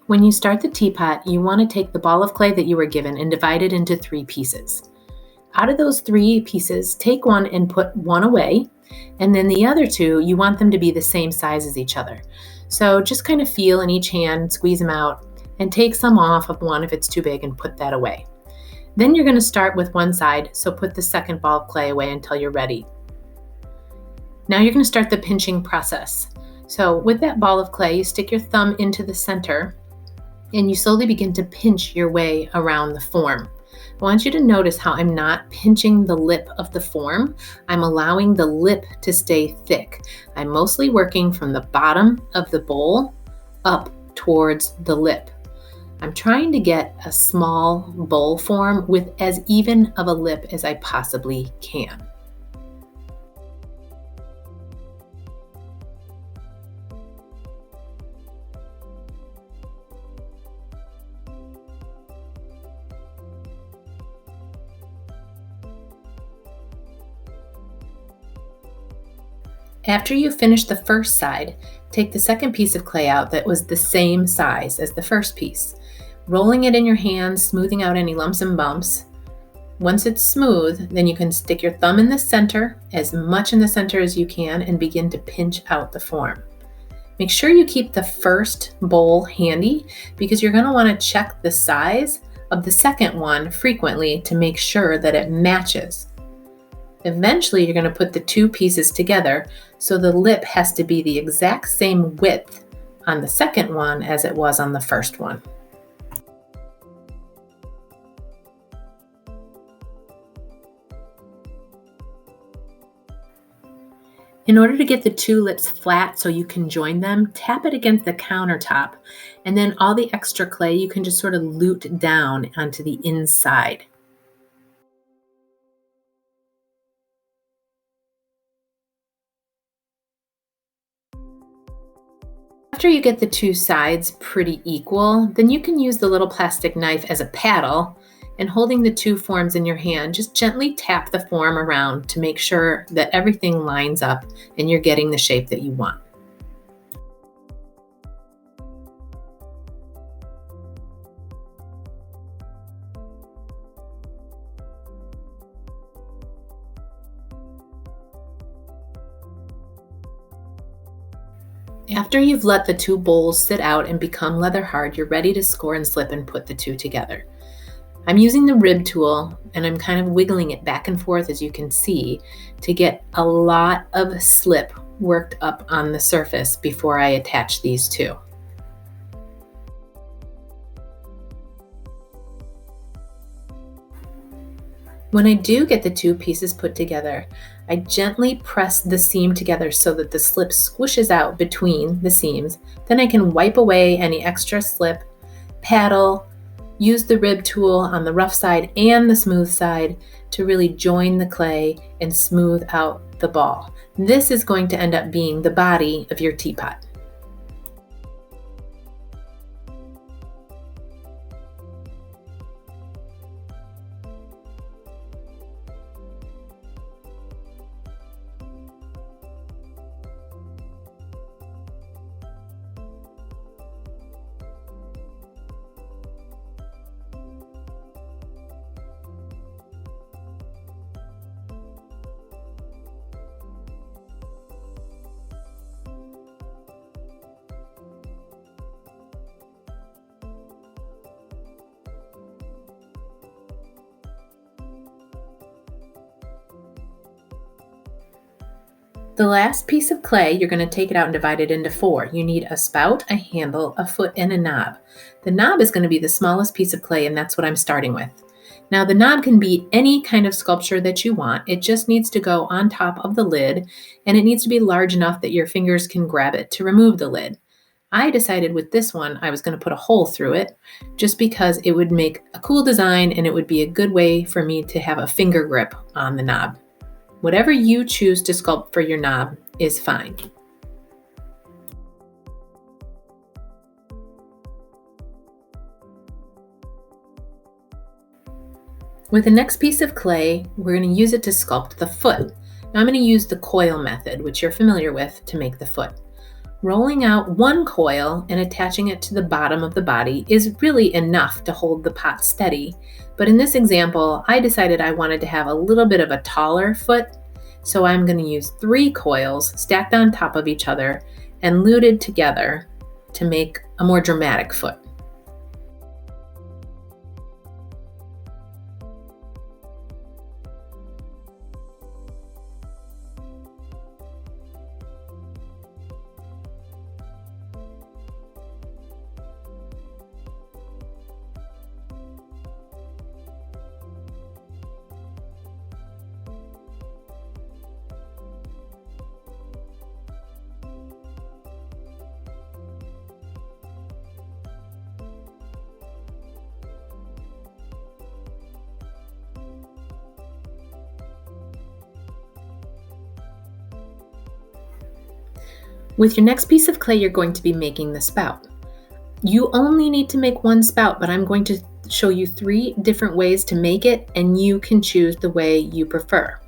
When you start the teapot, you want to take the ball of clay that you were given and divide it into 3 pieces. Out of those 3 pieces, take one and put one away, and then the other 2, you want them to be the same size as each other. So just kind of feel in each hand, squeeze them out, and take some off of one if it's too big and put that away. Then you're going to start with one side, so put the second ball of clay away until you're ready. Now you're going to start the pinching process. So with that ball of clay, you stick your thumb into the center and you slowly begin to pinch your way around the form. I want you to notice how I'm not pinching the lip of the form. I'm allowing the lip to stay thick. I'm mostly working from the bottom of the bowl up towards the lip. I'm trying to get a small bowl form with as even of a lip as I possibly can. After you finish the first side, take the second piece of clay out that was the same size as the first piece, rolling it in your hand, smoothing out any lumps and bumps. Once it's smooth, then you can stick your thumb in the center, as much in the center as you can, and begin to pinch out the form. Make sure you keep the first bowl handy because you're going to want to check the size of the second one frequently to make sure that it matches. Eventually, you're going to put the 2 pieces together, so the lip has to be the exact same width on the second one as it was on the first one. In order to get the 2 lips flat so you can join them, tap it against the countertop, and then all the extra clay you can just sort of loot down onto the inside. After you get the 2 sides pretty equal, then you can use the little plastic knife as a paddle, and holding the 2 forms in your hand, just gently tap the form around to make sure that everything lines up and you're getting the shape that you want. After you've let the 2 bowls sit out and become leather hard, you're ready to score and slip and put the 2 together. I'm using the rib tool and I'm kind of wiggling it back and forth, as you can see, to get a lot of slip worked up on the surface before I attach these 2. When I do get the 2 pieces put together, I gently press the seam together so that the slip squishes out between the seams. Then I can wipe away any extra slip, paddle, use the rib tool on the rough side and the smooth side to really join the clay and smooth out the ball. This is going to end up being the body of your teapot. The last piece of clay, you're going to take it out and divide it into 4. You need a spout, a handle, a foot, and a knob. The knob is going to be the smallest piece of clay, and that's what I'm starting with. Now, the knob can be any kind of sculpture that you want. It just needs to go on top of the lid, and it needs to be large enough that your fingers can grab it to remove the lid. I decided with this one I was going to put a hole through it just because it would make a cool design and it would be a good way for me to have a finger grip on the knob. Whatever you choose to sculpt for your knob is fine. With the next piece of clay, we're going to use it to sculpt the foot. Now I'm going to use the coil method, which you're familiar with, to make the foot. Rolling out one coil and attaching it to the bottom of the body is really enough to hold the pot steady. But in this example, I decided I wanted to have a little bit of a taller foot, so I'm going to use 3 coils stacked on top of each other and luted together to make a more dramatic foot. With your next piece of clay, you're going to be making the spout. You only need to make one spout, but I'm going to show you 3 different ways to make it, and you can choose the way you prefer.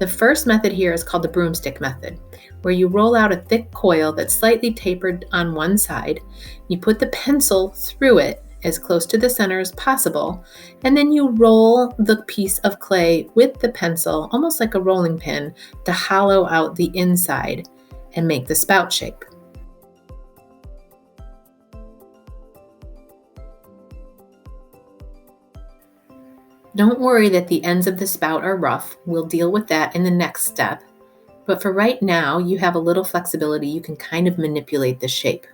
The first method here is called the broomstick method, where you roll out a thick coil that's slightly tapered on one side. You put the pencil through it as close to the center as possible, and then you roll the piece of clay with the pencil, almost like a rolling pin, to hollow out the inside and make the spout shape. Don't worry that the ends of the spout are rough. We'll deal with that in the next step. But for right now, you have a little flexibility. You can kind of manipulate the shape.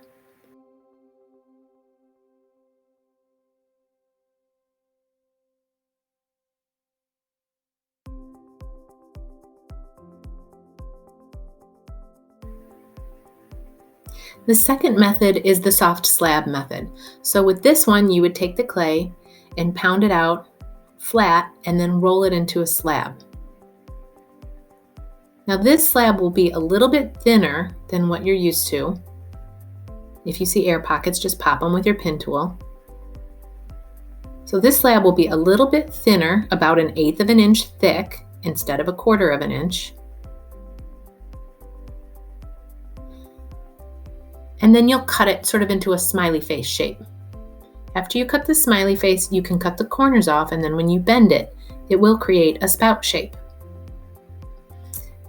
The second method is the soft slab method. So with this one, you would take the clay and pound it out flat and then roll it into a slab. Now this slab will be a little bit thinner than what you're used to. If you see air pockets, just pop them with your pin tool. So this slab will be a little bit thinner, about 1/8 of an inch thick instead of 1/4 of an inch. And then you'll cut it sort of into a smiley face shape. After you cut the smiley face, you can cut the corners off, and then when you bend it, it will create a spout shape.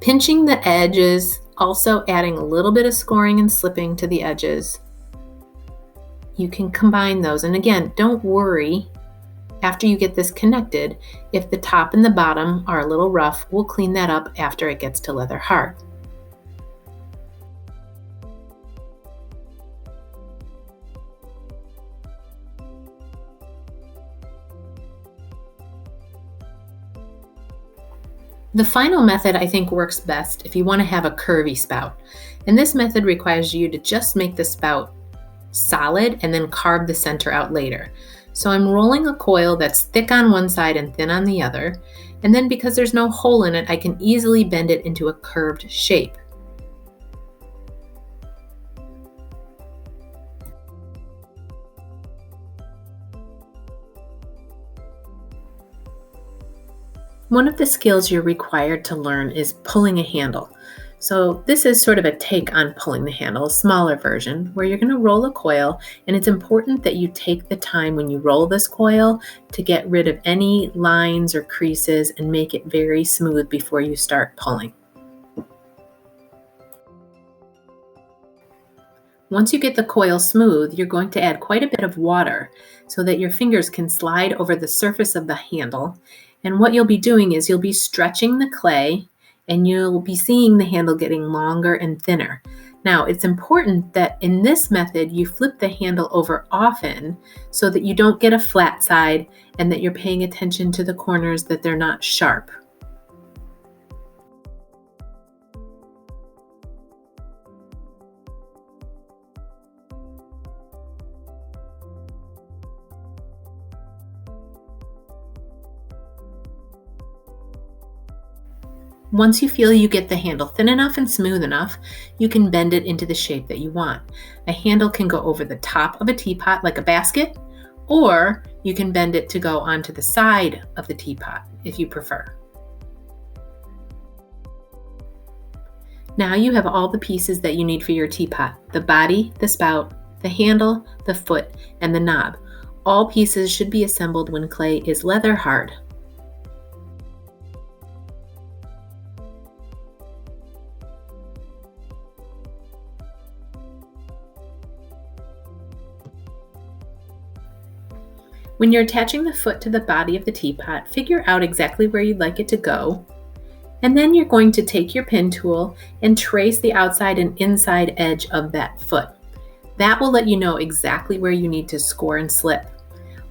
Pinching the edges, also adding a little bit of scoring and slipping to the edges. You can combine those. And again, don't worry after you get this connected if the top and the bottom are a little rough. We'll clean that up after it gets to leather hard. The final method I think works best if you want to have a curvy spout. And this method requires you to just make the spout solid and then carve the center out later. So I'm rolling a coil that's thick on one side and thin on the other. And then because there's no hole in it, I can easily bend it into a curved shape. One of the skills you're required to learn is pulling a handle. So this is sort of a take on pulling the handle, a smaller version, where you're going to roll a coil, and it's important that you take the time when you roll this coil to get rid of any lines or creases and make it very smooth before you start pulling. Once you get the coil smooth, you're going to add quite a bit of water so that your fingers can slide over the surface of the handle. And what you'll be doing is you'll be stretching the clay and you'll be seeing the handle getting longer and thinner. Now, it's important that in this method, you flip the handle over often so that you don't get a flat side and that you're paying attention to the corners, that they're not sharp. Once you feel you get the handle thin enough and smooth enough, you can bend it into the shape that you want. A handle can go over the top of a teapot like a basket, or you can bend it to go onto the side of the teapot if you prefer. Now you have all the pieces that you need for your teapot: the body, the spout, the handle, the foot, and the knob. All pieces should be assembled when clay is leather hard. When you're attaching the foot to the body of the teapot, figure out exactly where you'd like it to go. And then you're going to take your pin tool and trace the outside and inside edge of that foot. That will let you know exactly where you need to score and slip.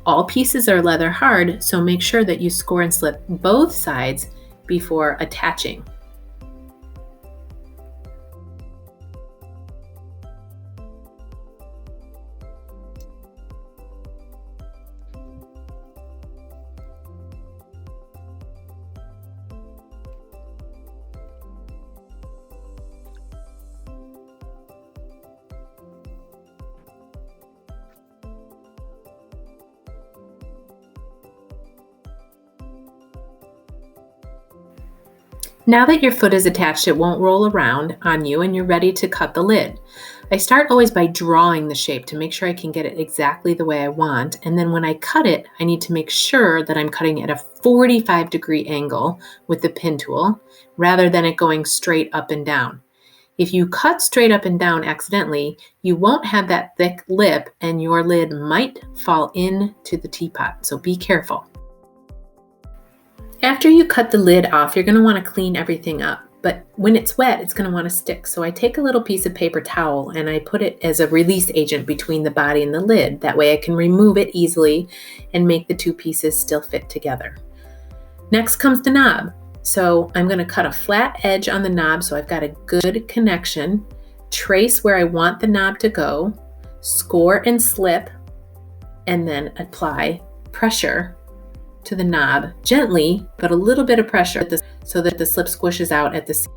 All pieces are leather hard, so make sure that you score and slip both sides before attaching. Now that your foot is attached, it won't roll around on you and you're ready to cut the lid. I start always by drawing the shape to make sure I can get it exactly the way I want. And then when I cut it, I need to make sure that I'm cutting at a 45-degree angle with the pin tool rather than it going straight up and down. If you cut straight up and down accidentally, you won't have that thick lip and your lid might fall into the teapot, so be careful. After you cut the lid off, you're going to want to clean everything up. But when it's wet, it's going to want to stick. So I take a little piece of paper towel and I put it as a release agent between the body and the lid. That way I can remove it easily and make the two pieces still fit together. Next comes the knob. So I'm going to cut a flat edge on the knob so I've got a good connection. Trace where I want the knob to go, score and slip, and then apply pressure to the knob gently, but a little bit of pressure so that the slip squishes out at the seam.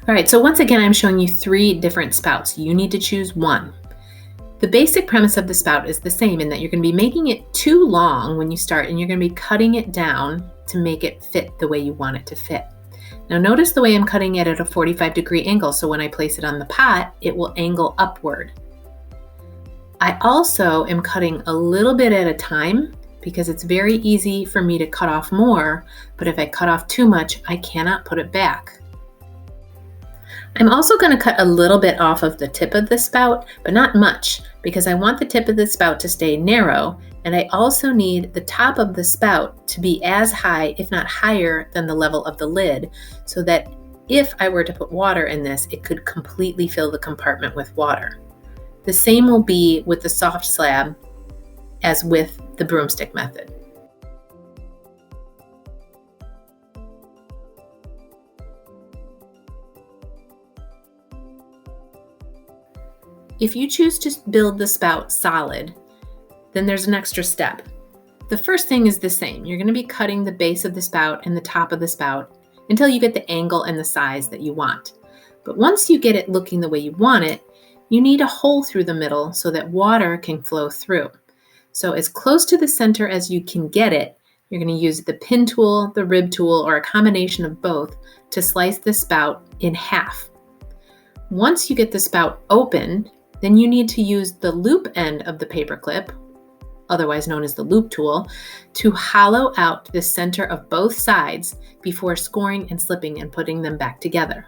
All right, so once again, I'm showing you 3 different spouts. You need to choose one. The basic premise of the spout is the same in that you're going to be making it too long when you start and you're going to be cutting it down to make it fit the way you want it to fit. Now notice the way I'm cutting it at a 45-degree angle, so when I place it on the pot, it will angle upward. I also am cutting a little bit at a time because it's very easy for me to cut off more, but if I cut off too much, I cannot put it back. I'm also going to cut a little bit off of the tip of the spout, but not much, because I want the tip of the spout to stay narrow, and I also need the top of the spout to be as high, if not higher, than the level of the lid, so that if I were to put water in this, it could completely fill the compartment with water. The same will be with the soft slab as with the broomstick method. If you choose to build the spout solid, then there's an extra step. The first thing is the same. You're going to be cutting the base of the spout and the top of the spout until you get the angle and the size that you want. But once you get it looking the way you want it, you need a hole through the middle so that water can flow through. So as close to the center as you can get it, you're going to use the pin tool, the rib tool, or a combination of both to slice the spout in half. Once you get the spout open, then you need to use the loop end of the paper clip, otherwise known as the loop tool, to hollow out the center of both sides before scoring and slipping and putting them back together.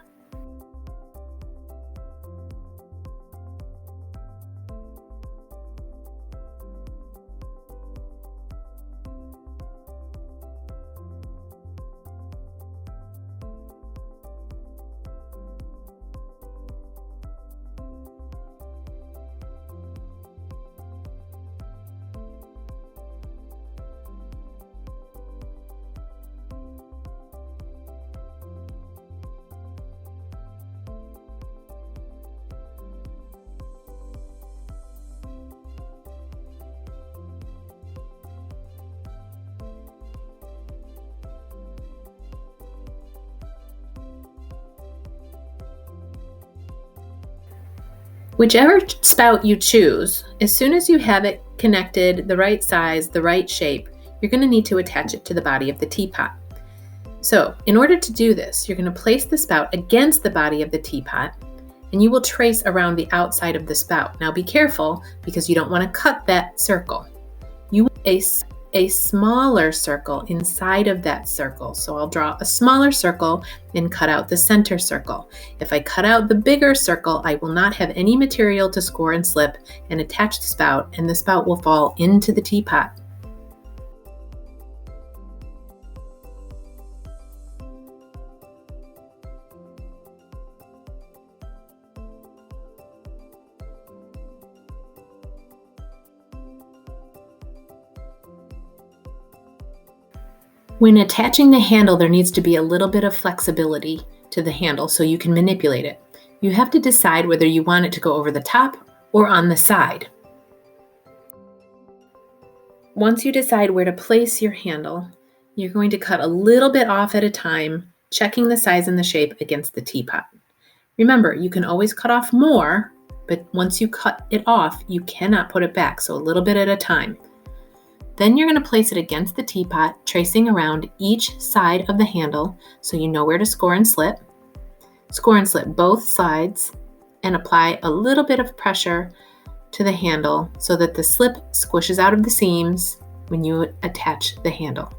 Whichever spout you choose, as soon as you have it connected, the right size, the right shape, you're going to need to attach it to the body of the teapot. So in order to do this, you're going to place the spout against the body of the teapot, and you will trace around the outside of the spout. Now be careful, because you don't want to cut that circle. You want a smaller circle inside of that circle. So I'll draw a smaller circle and cut out the center circle. If I cut out the bigger circle, I will not have any material to score and slip and attach the spout, and the spout will fall into the teapot. When attaching the handle, there needs to be a little bit of flexibility to the handle so you can manipulate it. You have to decide whether you want it to go over the top or on the side. Once you decide where to place your handle, you're going to cut a little bit off at a time, checking the size and the shape against the teapot. Remember, you can always cut off more, but once you cut it off, you cannot put it back, so a little bit at a time. Then you're going to place it against the teapot, tracing around each side of the handle so you know where to score and slip. Score and slip both sides and apply a little bit of pressure to the handle so that the slip squishes out of the seams when you attach the handle.